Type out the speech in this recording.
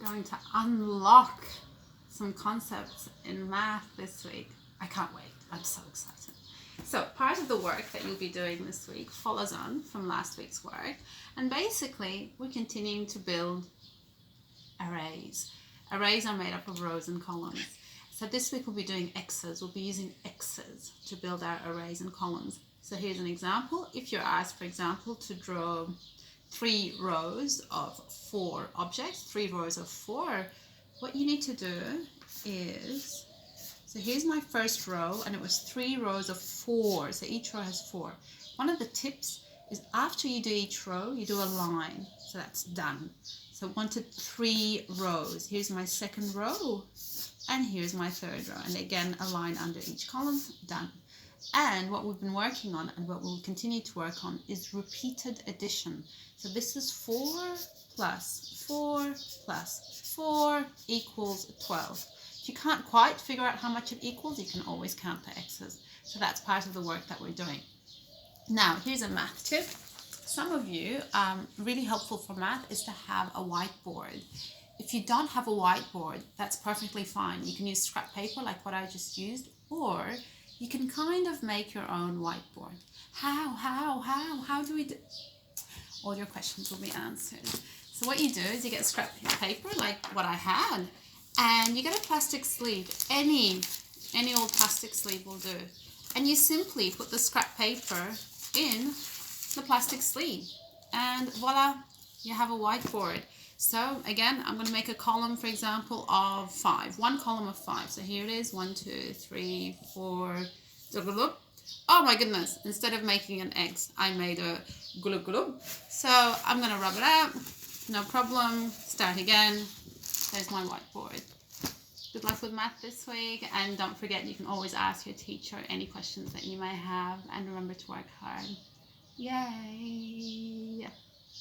going to unlock some concepts in math this week. I can't wait. I'm so excited. So part of the work that you'll be doing this week follows on from last week's work. And basically, we're continuing to build arrays. Arrays are made up of rows and columns. So this week we'll be doing X's. We'll be using X's to build our arrays and columns. So here's an example. If you're asked, for example, to draw 3 rows of 4 objects, 3 rows of 4, what you need to do is, so here's my first row, and it was 3 rows of 4, so each row has 4. One of the tips is after you do each row, you do a line, so that's done. So 1 to 3 rows. Here's my second row, and here's my third row, and again a line under each column, done. And what we've been working on, and what we'll continue to work on, is repeated addition. So this is 4 plus 4 plus 4 equals 12. If you can't quite figure out how much it equals, you can always count the X's. So that's part of the work that we're doing. Now, here's a math tip. Some of you, really helpful for math is to have a whiteboard. If you don't have a whiteboard, that's perfectly fine. You can use scrap paper like what I just used, or you can kind of make your own whiteboard. How do we do? All your questions will be answered. So what you do is you get scrap paper like what I had, and you get a plastic sleeve. Any old plastic sleeve will do. And you simply put the scrap paper in the plastic sleeve, and voila, you have a whiteboard. So again, I'm going to make a column, for example, of 5. 1 column of 5. So here it is, 1, 2, 3, 4. Oh my goodness, instead of making an X, I made a gulub gulub. So I'm going to rub it out. No problem. Start again. There's my whiteboard. Good luck with math this week. And don't forget, you can always ask your teacher any questions that you may have. And remember to work hard. Yay!